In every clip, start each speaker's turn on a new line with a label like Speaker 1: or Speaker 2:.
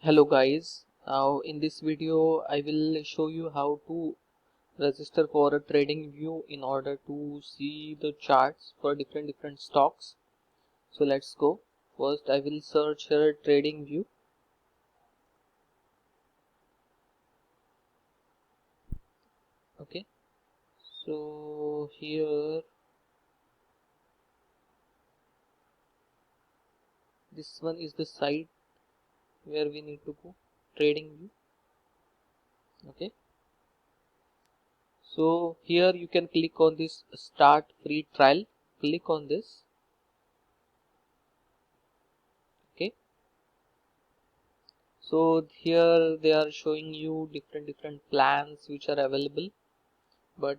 Speaker 1: Hello guys, now in this video I will show you how to register for a trading view in order to see the charts for different stocks. So let's go. First I will search here trading view. Okay, so here this one is the site where we need to go, trading view. Okay, so here you can click on this start free trial. Click on this. Okay, so here they are showing you different plans which are available, but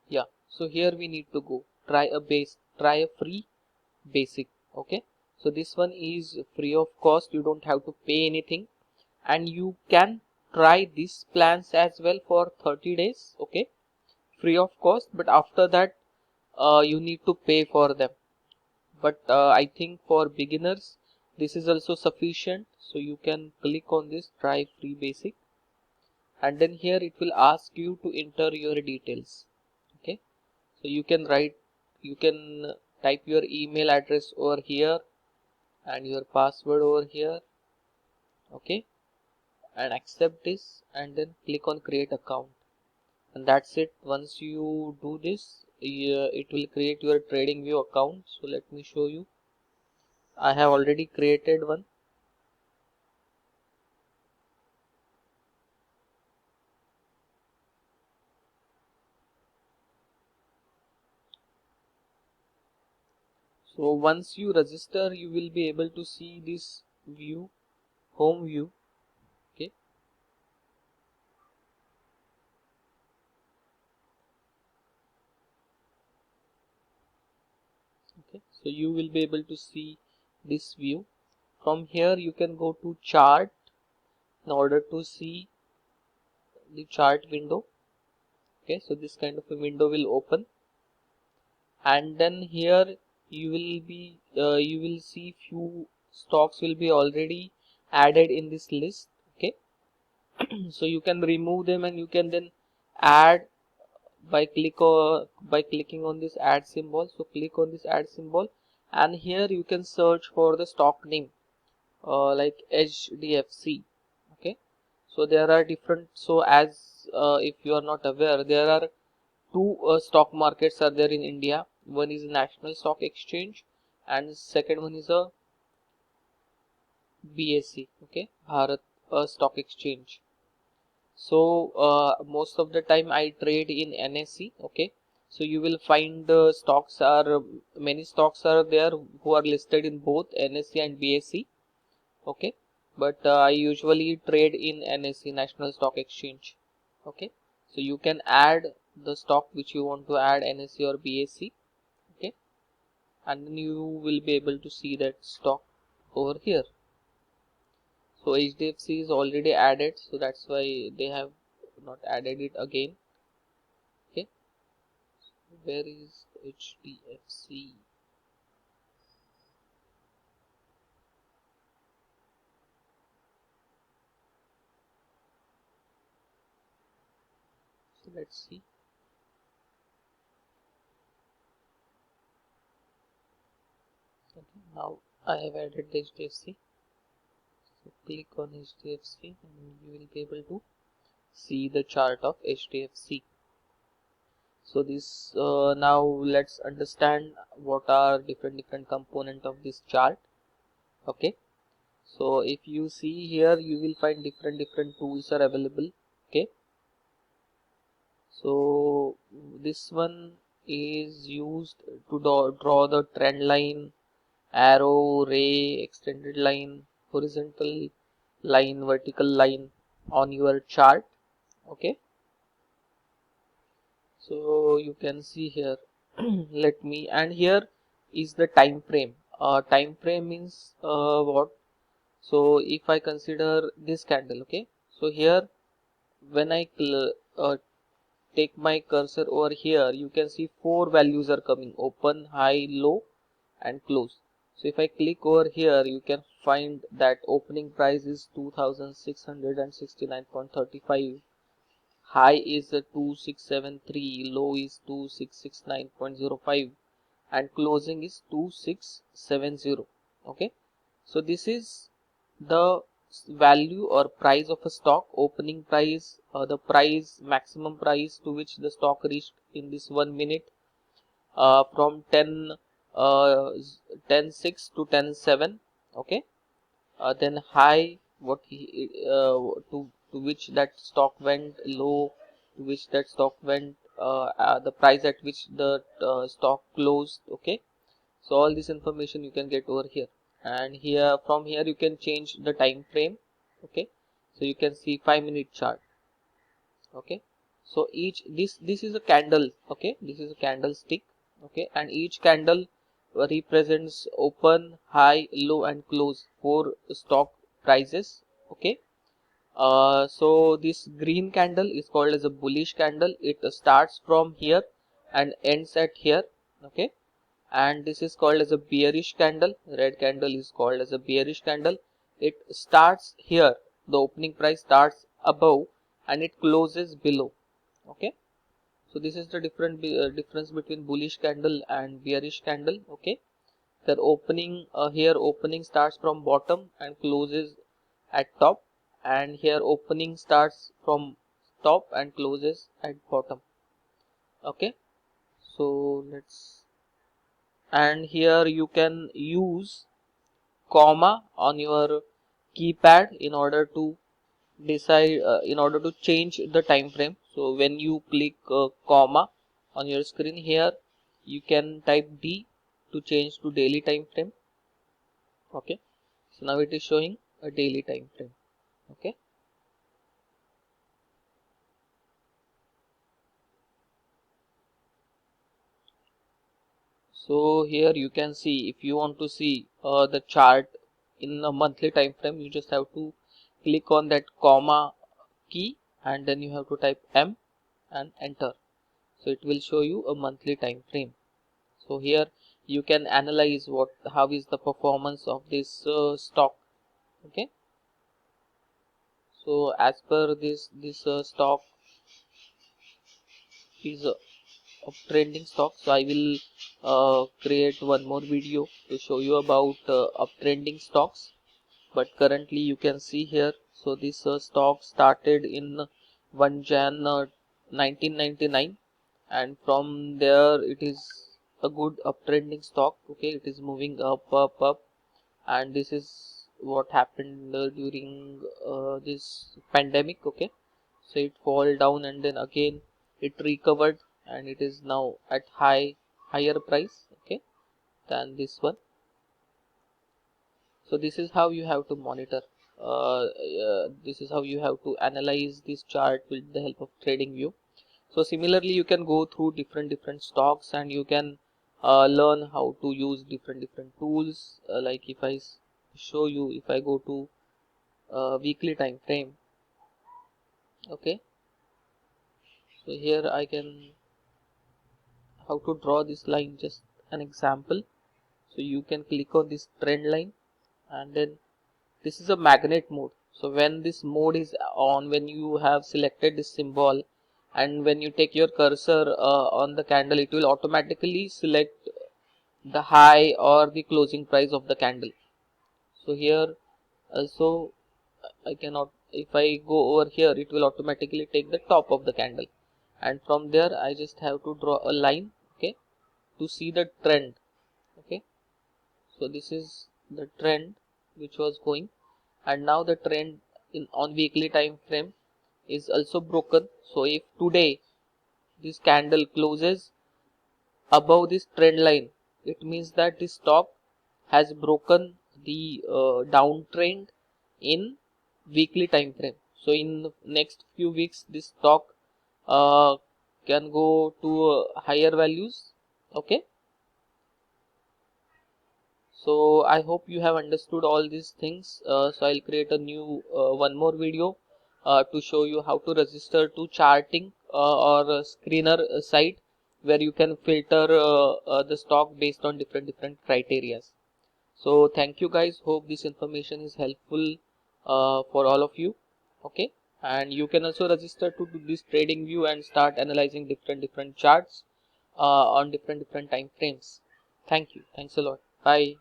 Speaker 1: yeah, so here we need to go try a free basic. Okay, so this one is free of cost, you don't have to pay anything, and you can try these plans as well for 30 days. Okay, free of cost, but after that you need to pay for them. But I think for beginners this is also sufficient, so you can click on this try free basic, and then here it will ask you to enter your details. Okay, so you can type your email address over here and your password over here. Okay, and accept this and then click on create account, and that's it. Once you do this, it will create your trading view account. So let me show you. I have already created one. So once you register, you will be able to see this view, home view. Okay, okay, so you will be able to see this view. From here you can go to chart in order to see the chart window. Okay, so this kind of a window will open, and then here you will see few stocks will be already added in this list. Okay, so you can remove them and you can then add by clicking on this add symbol. So click on this add symbol, and here you can search for the stock name, like HDFC. Okay, so there are different, so as if you are not aware, there are two stock markets are there in India. One is National Stock Exchange and second one is a BSE. Okay, Bharat Stock Exchange. So most of the time I trade in NSE. Okay, so you will find stocks are many stocks are there who are listed in both NSE and BSE. Okay, but I usually trade in NSE, National Stock Exchange. Okay, so you can add the stock which you want to add, NSE or BSE. Okay, and then you will be able to see that stock over here. So HDFC is already added, so that's why they have not added it again. Okay, where is HDFC? So let's see. Okay, now I have added the HDFC. So click on HDFC and you will be able to see the chart of HDFC. So this now let's understand what are different component of this chart. Okay, so if you see here, you will find different tools are available. Okay, so this one is used to draw the trend line, arrow, ray, extended line, horizontal line, vertical line on your chart. Okay, so you can see here. Let me, and here is the time frame. Time frame means what? So if I consider this candle, okay, so here when I take my cursor over here, you can see 4 values are coming: open, high, low and close. So if I click over here, you can find that opening price is 2669.35, high is 2673, low is 2669.05 and closing is 2670. Okay, so this is the value or price of a stock, opening price, the price, maximum price to which the stock reached in this 1 minute, from 10:06 to 10:07. Okay, then high, what to which that stock went, low to which that stock went, the price at which the stock closed. Okay, so all this information you can get over here, and here from here you can change the time frame. Okay, so you can see 5-minute chart. Okay, so each this is a candle. Okay, this is a candlestick. Okay, and each candle represents open, high, low and close, 4 stock prices. Okay, so this green candle is called as a bullish candle. It starts from here and ends at here. Okay, and this is called as a bearish candle. Red candle is called as a bearish candle. It starts here, the opening price starts above and it closes below. Okay, so this is the difference between bullish candle and bearish candle. Okay, the opening here opening starts from bottom and closes at top, and here opening starts from top and closes at bottom. Okay, so let's, and here you can use comma on your keypad in order to decide, in order to change the time frame. So when you click comma on your screen here, you can type D to change to daily time frame. Okay, so now it is showing a daily time frame. Okay, so here you can see, if you want to see the chart in a monthly time frame, you just have to click on that comma key and then you have to type M and enter. So it will show you a monthly time frame. So here you can analyze how is the performance of this stock. Okay, so as per this stock is uptrending stock. So I will create one more video to show you about uptrending stocks, but currently you can see here, so this stock started in 1 Jan 1999, and from there it is a good uptrending stock. Okay, it is moving up, and this is what happened during this pandemic. Okay, so it fall down and then again it recovered, and it is now at higher price, okay, than this one. So this is how you have to monitor, this is how you have to analyze this chart with the help of TradingView. So similarly you can go through different stocks, and you can learn how to use different tools, like if I show you, if I go to weekly time frame. Okay, so here I can, how to draw this line, just an example. So you can click on this trend line, and then this is a magnet mode. So when this mode is on, when you have selected this symbol, and when you take your cursor on the candle, it will automatically select the high or the closing price of the candle. So here also I cannot, if I go over here, it will automatically take the top of the candle, and from there I just have to draw a line, okay, to see the trend. Okay, so this is the trend which was going, and now the trend in on weekly time frame is also broken. So if today this candle closes above this trend line, it means that this stock has broken the downtrend in weekly time frame. So in the next few weeks this stock uh, can go to higher values. Okay, so I hope you have understood all these things. So I'll create a new one more video to show you how to register to charting or a screener site where you can filter the stock based on different criteria. So thank you guys, hope this information is helpful for all of you. Okay, and you can also register to do this trading view and start analyzing different charts on different time frames. Thank you, thanks a lot, bye.